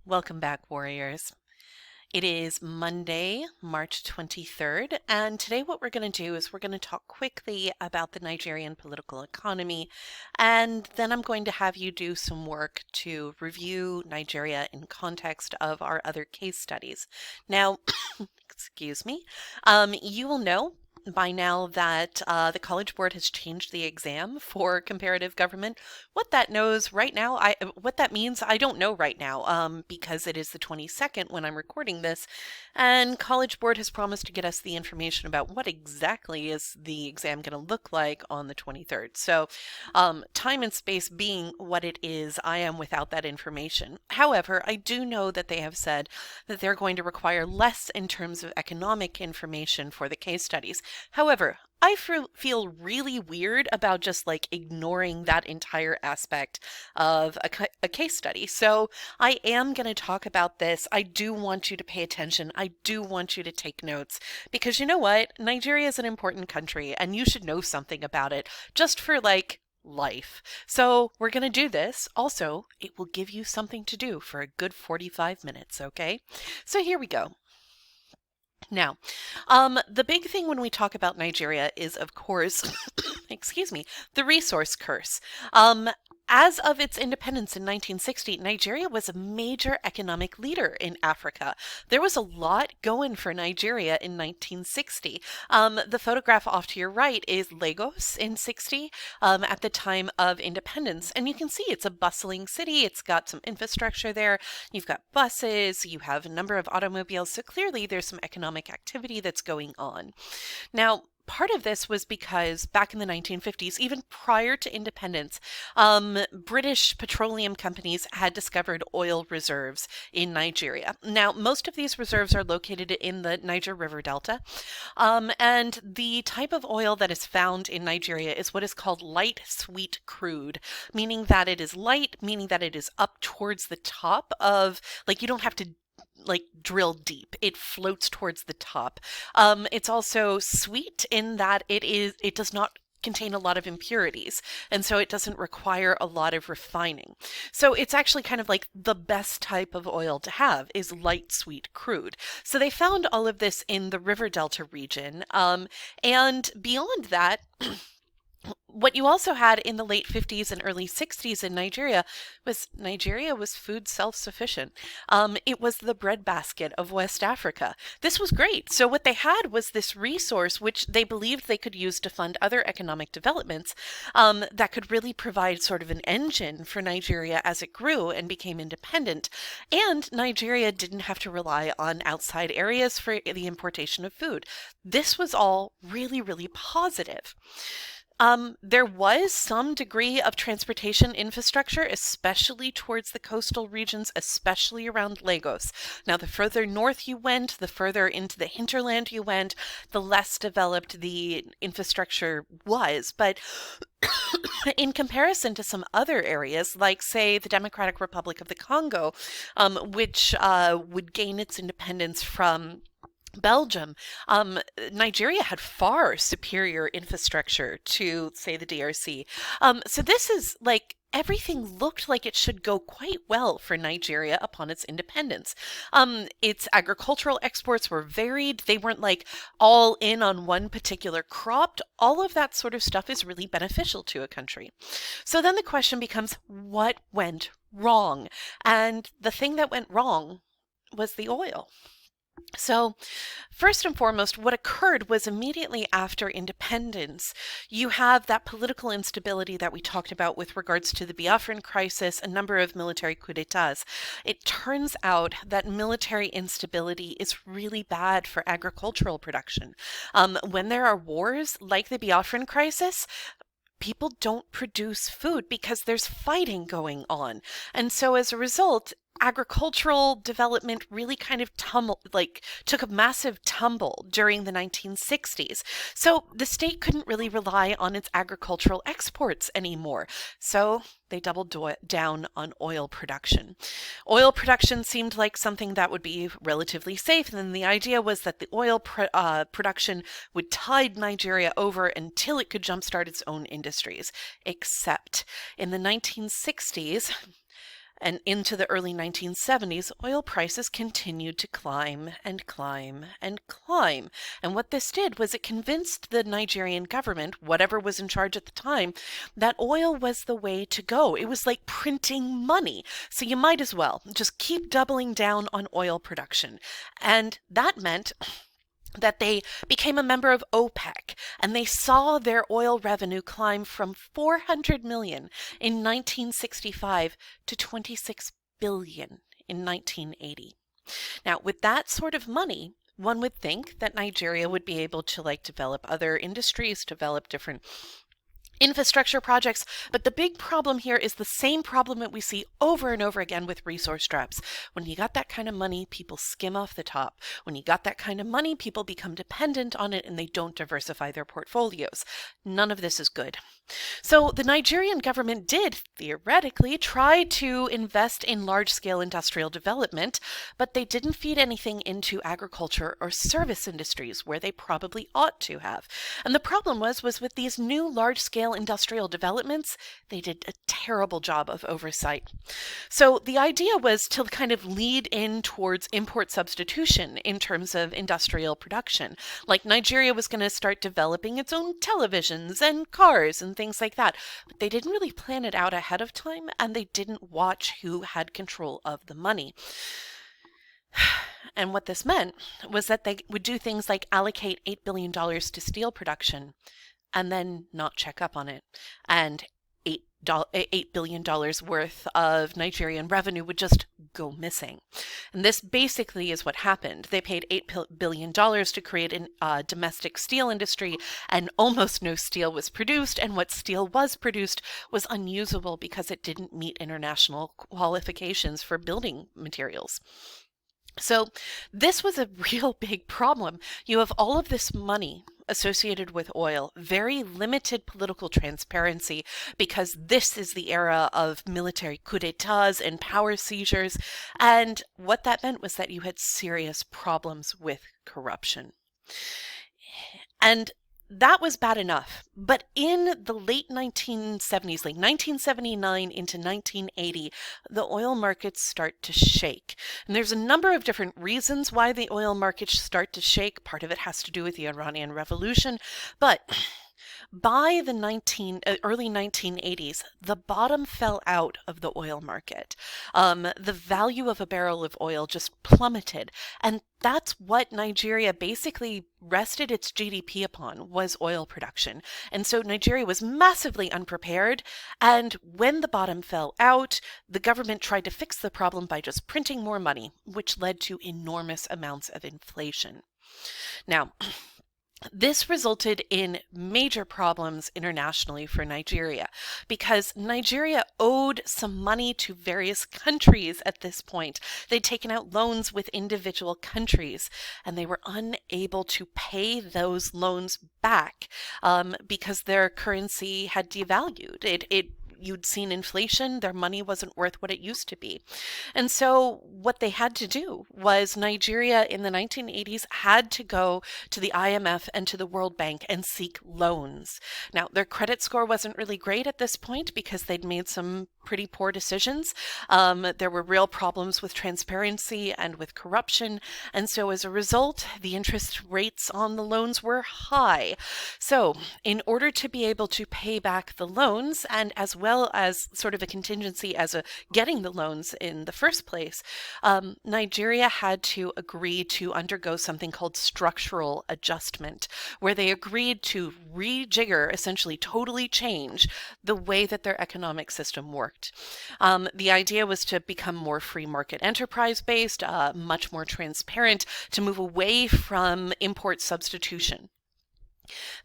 Welcome back, warriors. It is Monday, March 23rd, and today what we're going to do is we're going to talk quickly about the Nigerian political economy, and then I'm going to have you do some work to review Nigeria in context of our other case studies. Now, excuse me, you will know by now that the College Board has changed the exam for comparative government. What that knows right now, what that means, I don't know right now, because it is the 22nd when I'm recording this, and College Board has promised to get us the information about what exactly is the exam going to look like on the 23rd. So, time and space being what it is, I am without that information. However, I do know that they have said that they're going to require less in terms of economic information for the case studies. However, I feel really weird about just like ignoring that entire aspect of a case study. So I am going to talk about this. I do want you to pay attention. I do want you to take notes because you know what? Nigeria is an important country and you should know something about it just for like life. So we're going to do this. Also, it will give you something to do for a good 45 minutes, okay? So here we go. Now, the big thing when we talk about Nigeria is, of course, excuse me, the resource curse. As of its independence in 1960, Nigeria was a major economic leader in Africa. There was a lot going for Nigeria in 1960. The photograph off to your right is Lagos in 60 at the time of independence. And you can see it's a bustling city. It's got some infrastructure there. You've got buses, you have a number of automobiles. So clearly there's some economic activity that's going on. Now, part of this was because back in the 1950s, even prior to independence, British petroleum companies had discovered oil reserves in Nigeria. Now, most of these reserves are located in the Niger River Delta, and the type of oil that is found in Nigeria is what is called light sweet crude, meaning that it is light, meaning that it is up towards the top of, like, you don't have to like drill deep. It floats towards the top. It's also sweet in that it does not contain a lot of impurities, and so it doesn't require a lot of refining. So it's actually kind of like the best type of oil to have is light sweet crude. So they found all of this in the River Delta region, and beyond that, what you also had in the late 50s and early 60s in Nigeria was food self-sufficient. It was the breadbasket of West Africa. This was great. So what they had was this resource which they believed they could use to fund other economic developments that could really provide sort of an engine for Nigeria as it grew and became independent. And Nigeria didn't have to rely on outside areas for the importation of food. This was all really, really positive. There was some degree of transportation infrastructure, especially towards the coastal regions, especially around Lagos. Now, the further north you went, the further into the hinterland you went, the less developed the infrastructure was. But in comparison to some other areas, like, say, the Democratic Republic of the Congo, which would gain its independence from Belgium, Nigeria had far superior infrastructure to, say, the DRC. So this is like everything looked like it should go quite well for Nigeria upon its independence. Its agricultural exports were varied. They weren't like all in on one particular crop. All of that sort of stuff is really beneficial to a country. So then the question becomes, what went wrong? And the thing that went wrong was the oil. So, first and foremost, what occurred was immediately after independence, you have that political instability that we talked about with regards to the Biafran crisis, a number of military coups d'etats. It turns out that military instability is really bad for agricultural production. When there are wars like the Biafran crisis, people don't produce food because there's fighting going on. And so as a result, agricultural development really kind of took a massive tumble during the 1960s. So the state couldn't really rely on its agricultural exports anymore. So they doubled down on oil production. Oil production seemed like something that would be relatively safe, and then the idea was that the oil production would tide Nigeria over until it could jumpstart its own industries. Except in the 1960s, And into the early 1970s, oil prices continued to climb and climb and climb. And what this did was it convinced the Nigerian government, whatever was in charge at the time, that oil was the way to go. It was like printing money. So you might as well just keep doubling down on oil production. And that meant that they became a member of OPEC, and they saw their oil revenue climb from 400 million in 1965 to 26 billion in 1980. Now, with that sort of money, one would think that Nigeria would be able to develop other industries, develop different infrastructure projects, but the big problem here is the same problem that we see over and over again with resource traps. When you got that kind of money, people skim off the top. When you got that kind of money, people become dependent on it and they don't diversify their portfolios. None of this is good. So the Nigerian government did theoretically try to invest in large-scale industrial development, but they didn't feed anything into agriculture or service industries where they probably ought to have. And the problem was with these new large-scale industrial developments, they did a terrible job of oversight. So the idea was to kind of lead in towards import substitution in terms of industrial production. Like Nigeria was going to start developing its own televisions and cars and things like that. But they didn't really plan it out ahead of time, and they didn't watch who had control of the money. And what this meant was that they would do things like allocate $8 billion to steel production and then not check up on it. And $8 billion worth of Nigerian revenue would just go missing. And this basically is what happened. They paid $8 billion to create a domestic steel industry, and almost no steel was produced. And what steel was produced was unusable because it didn't meet international qualifications for building materials. So this was a real big problem. You have all of this money associated with oil, very limited political transparency, because this is the era of military coups d'etats and power seizures. And what that meant was that you had serious problems with corruption. And that was bad enough. But in the late 1970s, like 1979 into 1980, the oil markets start to shake. And there's a number of different reasons why the oil markets start to shake. Part of it has to do with the Iranian Revolution. But by the early 1980s, the bottom fell out of the oil market. The value of a barrel of oil just plummeted. And that's what Nigeria basically rested its GDP upon, was oil production. And so Nigeria was massively unprepared. And when the bottom fell out, the government tried to fix the problem by just printing more money, which led to enormous amounts of inflation. Now, this resulted in major problems internationally for Nigeria, because Nigeria owed some money to various countries at this point. They'd taken out loans with individual countries, and they were unable to pay those loans back because their currency had devalued. You'd seen inflation, their money wasn't worth what it used to be. And so what they had to do was Nigeria in the 1980s had to go to the IMF and to the World Bank and seek loans. Now, their credit score wasn't really great at this point because they'd made some pretty poor decisions. There were real problems with transparency and with corruption. And so as a result, the interest rates on the loans were high. So in order to be able to pay back the loans, and as well as sort of a contingency as a getting the loans in the first place, Nigeria had to agree to undergo something called structural adjustment, where they agreed to rejigger, essentially totally change the way that their economic system worked. The idea was to become more free market enterprise based, much more transparent, to move away from import substitution.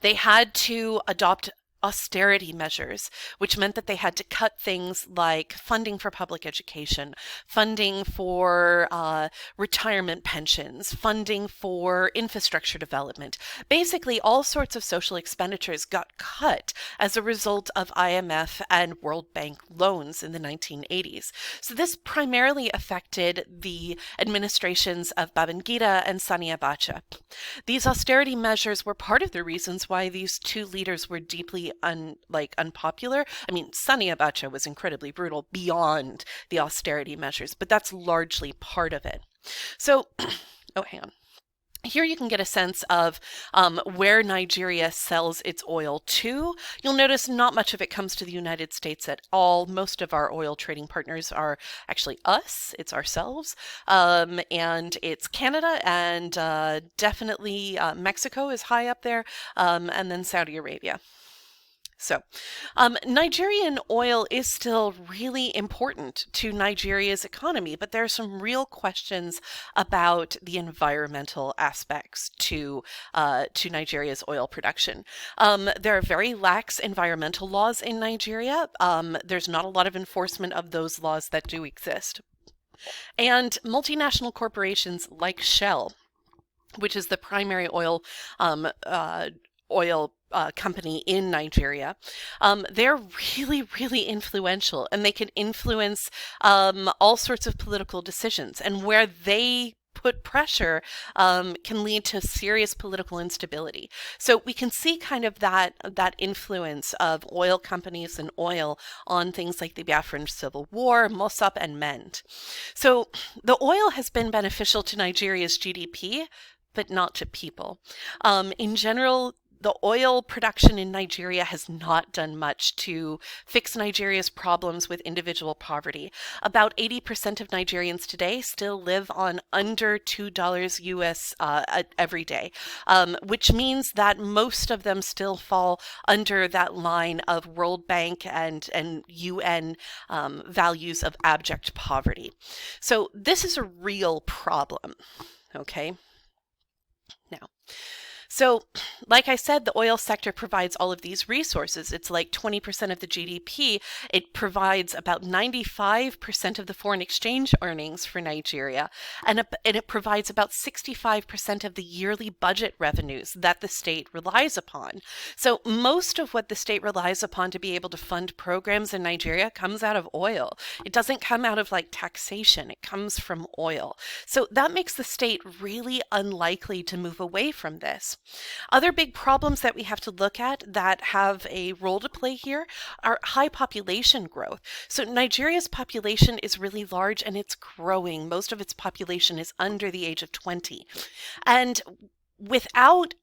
They had to adopt austerity measures, which meant that they had to cut things like funding for public education, funding for retirement pensions, funding for infrastructure development. Basically, all sorts of social expenditures got cut as a result of IMF and World Bank loans in the 1980s. So this primarily affected the administrations of Babangida and Sani Abacha. These austerity measures were part of the reasons why these two leaders were deeply really unpopular. I mean, Sani Abacha was incredibly brutal beyond the austerity measures, but that's largely part of it. So, oh, hang on. Here you can get a sense of where Nigeria sells its oil to. You'll notice not much of it comes to the United States at all. Most of our oil trading partners are actually us, it's ourselves, and it's Canada, and definitely Mexico is high up there, and then Saudi Arabia. So, Nigerian oil is still really important to Nigeria's economy, but there are some real questions about the environmental aspects to Nigeria's oil production. There are very lax environmental laws in Nigeria. There's not a lot of enforcement of those laws that do exist. And multinational corporations like Shell, which is the primary oil company in Nigeria, they're really, really influential, and they can influence all sorts of political decisions. And where they put pressure can lead to serious political instability. So we can see kind of that influence of oil companies and oil on things like the Biafran Civil War, Mossop, and Mend. So the oil has been beneficial to Nigeria's GDP, but not to people. In general, the oil production in Nigeria has not done much to fix Nigeria's problems with individual poverty. About 80% of Nigerians today still live on under $2 US every day, which means that most of them still fall under that line of World Bank and UN values of abject poverty. So this is a real problem, okay? Now, so, like I said, the oil sector provides all of these resources. It's like 20% of the GDP. It provides about 95% of the foreign exchange earnings for Nigeria, and it provides about 65% of the yearly budget revenues that the state relies upon. So most of what the state relies upon to be able to fund programs in Nigeria comes out of oil. It doesn't come out of like taxation. It comes from oil. So that makes the state really unlikely to move away from this. Other big problems that we have to look at that have a role to play here are high population growth. So Nigeria's population is really large and it's growing. Most of its population is under the age of 20. And without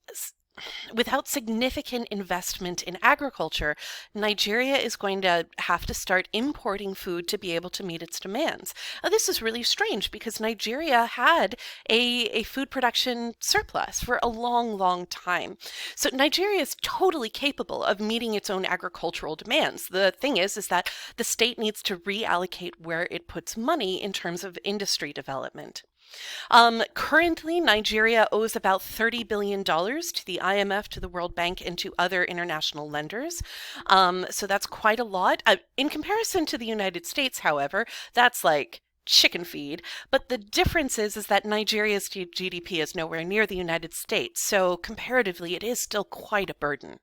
significant investment in agriculture, Nigeria is going to have to start importing food to be able to meet its demands. Now, this is really strange because Nigeria had a food production surplus for a long, long time. So Nigeria is totally capable of meeting its own agricultural demands. The thing is that the state needs to reallocate where it puts money in terms of industry development. Currently, Nigeria owes about $30 billion to the IMF, to the World Bank, and to other international lenders. So that's quite a lot. In comparison to the United States, however, that's like chicken feed. But the difference is that Nigeria's GDP is nowhere near the United States. So comparatively, it is still quite a burden.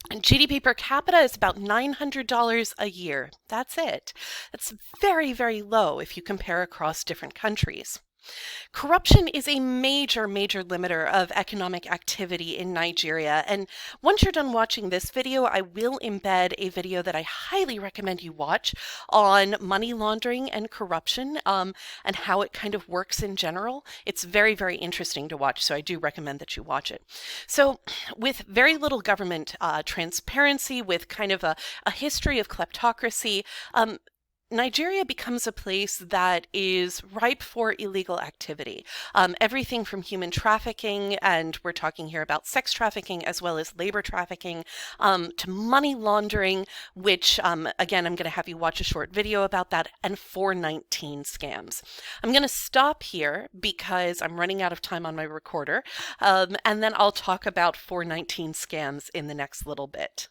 And GDP per capita is about $900 a year. That's it. That's very, very low if you compare across different countries. Corruption is a major, major limiter of economic activity in Nigeria. And once you're done watching this video, I will embed a video that I highly recommend you watch on money laundering and corruption, and how it kind of works in general. It's very, very interesting to watch, so I do recommend that you watch it. So with very little government transparency, with kind of a history of kleptocracy, Nigeria becomes a place that is ripe for illegal activity. Everything from human trafficking, and we're talking here about sex trafficking as well as labor trafficking, to money laundering, which, again, I'm going to have you watch a short video about that, and 419 scams. I'm going to stop here because I'm running out of time on my recorder, and then I'll talk about 419 scams in the next little bit.